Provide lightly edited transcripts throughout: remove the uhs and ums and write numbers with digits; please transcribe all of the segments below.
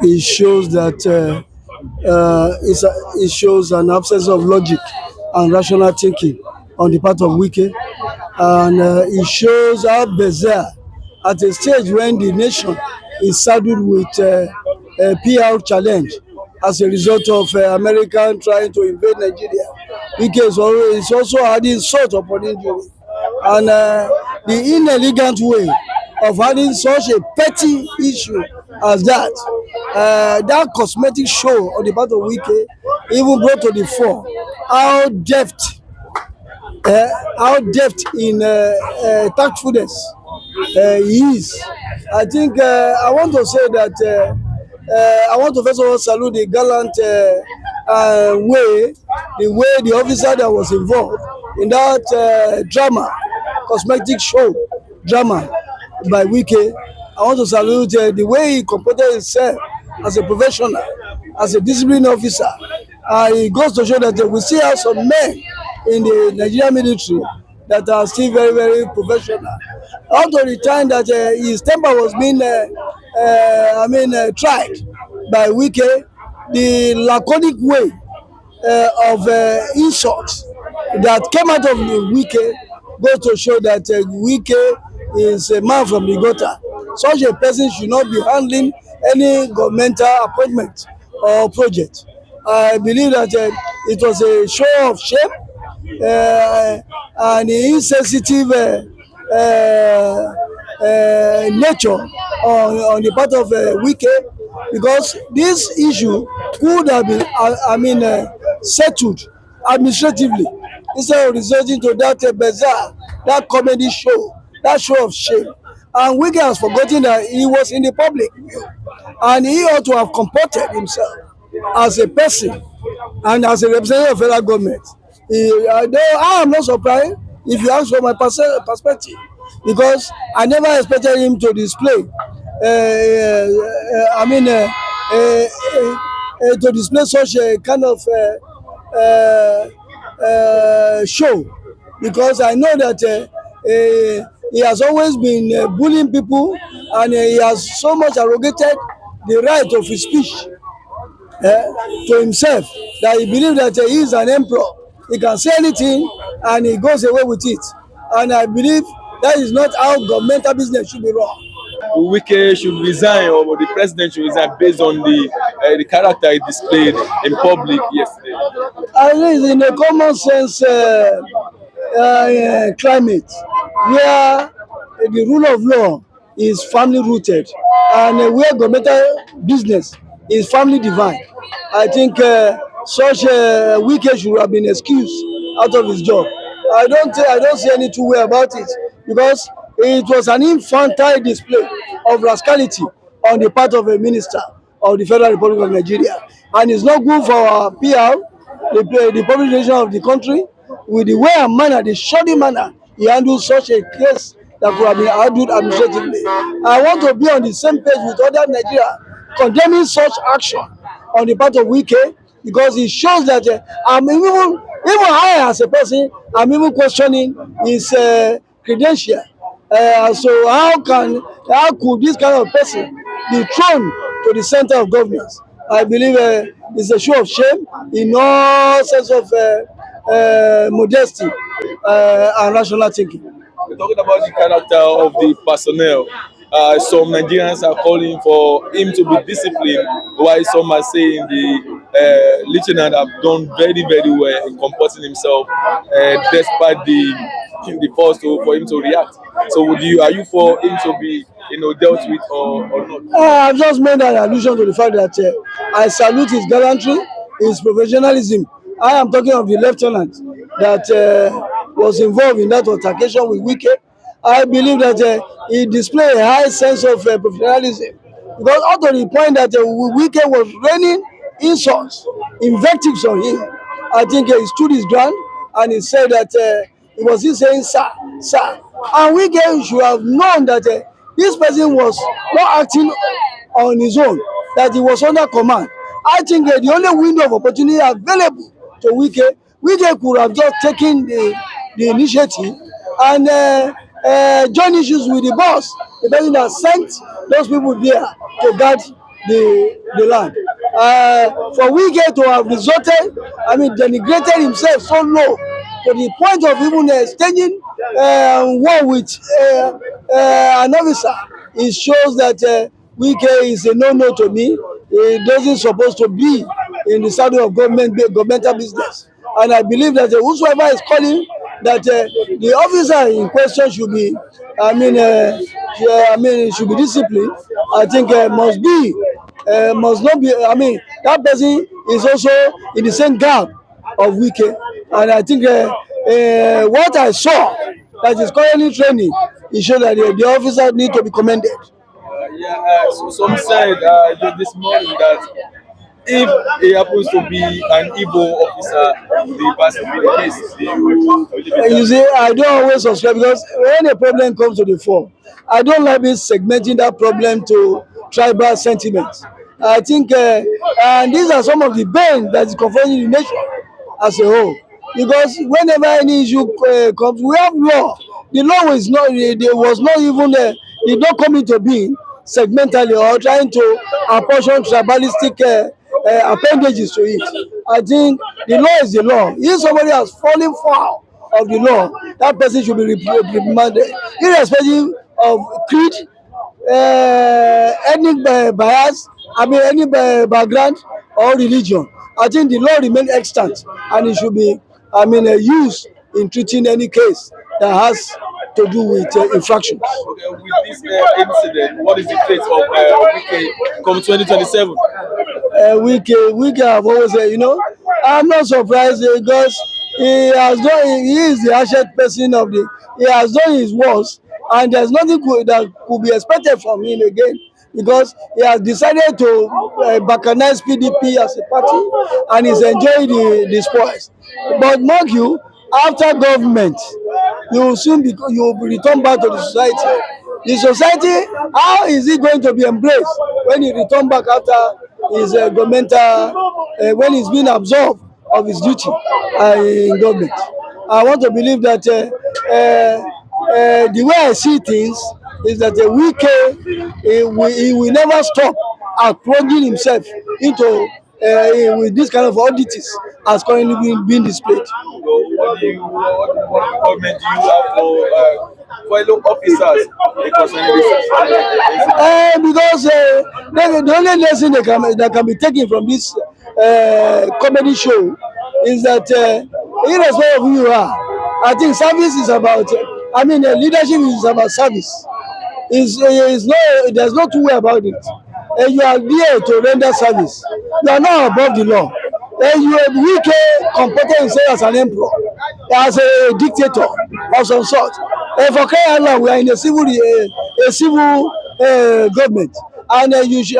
it shows that it shows an absence of logic and rational thinking on the part of Wike, and it shows how bizarre at a stage when the nation is saddled with a PR challenge as a result of America trying to invade Nigeria. Wike is also adding salt upon injury, and the inelegant way of having such a petty issue as that, that cosmetic show on the part of Wike even brought to the fore how deft, in tactfulness he is. I think I want to say that I want to first of all salute the gallant way, the officer that was involved in that cosmetic show drama by Wike. I want to salute the way he comported himself as a professional, as a discipline officer. It goes to show that we still have some men in the Nigerian military that are still very, very professional. Up to the time that his temper was being tried by Wike, the laconic way of insults that came out of Wike goes to show that Wike is a man from the gutter. Such a person should not be handling any governmental appointment or project. I believe that it was a show of shame and insensitive nature on the part of Wike, because this issue could have been, settled administratively instead of resorting to that bizarre, that comedy show, that show of shame. And Wike has forgotten that he was in the public view, and he ought to have comported himself as a person and as a representative of federal government. I am not surprised if you ask for my perspective, because I never expected him to display, to display such a kind of show, because I know that he has always been bullying people, and he has so much arrogated the right of his speech to himself, that he believes that he is an emperor. He can say anything and he goes away with it. And I believe that is not how governmental business should be run. Wike should resign, or the president should resign based on the character he displayed in public yesterday. I think in a common sense climate where the rule of law is family rooted, and where governmental business is family divine, I think such a Wike should have been excused out of his job. I don't see any two way about it, because it was an infantile display of rascality on the part of a minister of the Federal Republic of Nigeria, and it's not good for our PR, the public relation of the country, with the way and manner, the shoddy manner he handled such a case that could have been handled administratively. I want to be on the same page with other Nigeria condemning such action on the part of Wike, because it shows that I'm even I as a person, I'm even questioning his credential. So how could this kind of person be thrown to the center of governance? I believe it's a show of shame in all sense of modesty and rational thinking. We're talking about the character of the personnel. Some Nigerians are calling for him to be disciplined, while some are saying the lieutenant have done very, very well in comporting himself despite the force for him to react. So are you for him to be dealt with or not? I've just made an allusion to the fact that I salute his gallantry, his professionalism. I am talking of the lieutenant that was involved in that altercation with Wike. I believe that he displayed a high sense of professionalism, because up to the point that Wike was raining insults, invectives on him. I think he stood his ground and he said that he was still saying sir, sir. And Wike should have known that this person was not acting on his own, that he was under command. I think the only window of opportunity available to Wike could have just taken the initiative and join issues with the boss, the person that sent those people there to guard the land. For Wike to have resorted, denigrated himself so low to the point of even staging war with an officer, it shows that Wike is a no-no to me. He doesn't supposed to be in the saddle of governmental business. And I believe that whosoever is calling that the officer in question should be, should be disciplined. I think must not be. That person is also in the same gap of Wike, and I think what I saw that is currently training, it shows that the officer need to be commended. So some said this morning that if he happens to be an Igbo officer, the person will be the case. Do you believe in You that? see, I don't always subscribe because when a problem comes to the fore, I don't like this segmenting that problem to tribal sentiments. I think, and these are some of the bane that is confronting the nation as a whole. Because whenever any issue comes, we have law. The law is not, there was not even, did not come into being segmentally or trying to apportion tribalistic appendages to it. I think the law is the law. If somebody has fallen foul of the law, that person should be reprimanded, irrespective of creed, ethnic bias, any background or religion. I think the law remains extant and it should be, used in treating any case that has to do with infractions. Okay, with this incident, what is the fate of Wike come 2027? Wike have always said, I'm not surprised because he is the harshest person of the, he has done his worst, and there's nothing that could be expected from him again because he has decided to balkanize PDP as a party and is enjoying the spoils. But mark you, after government, you will soon be, you will return back to the society. The society, how is it going to be embraced when he return back after his governmental, when he's been absolved of his duty in government? I want to believe that the way I see things is that Wike, he will never stop at plunging himself into with this kind of oddities as currently being displayed. So what comment do you have for fellow officers concerning this incident? Because the only lesson that can be taken from this comedy show is that irrespective of who you are, I think service is about, leadership is about service. Is no, there's no two way about it. You are there to render service. You are not above the law. You are Wike comported himself as an emperor, as a dictator of some sort. For crying out loud, we are in a civil government, and you should,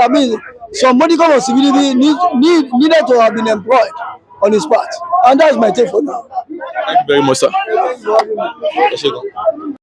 some modicum of civility needed to have been employed on his part, and that's my take for now. Thank you very much, sir.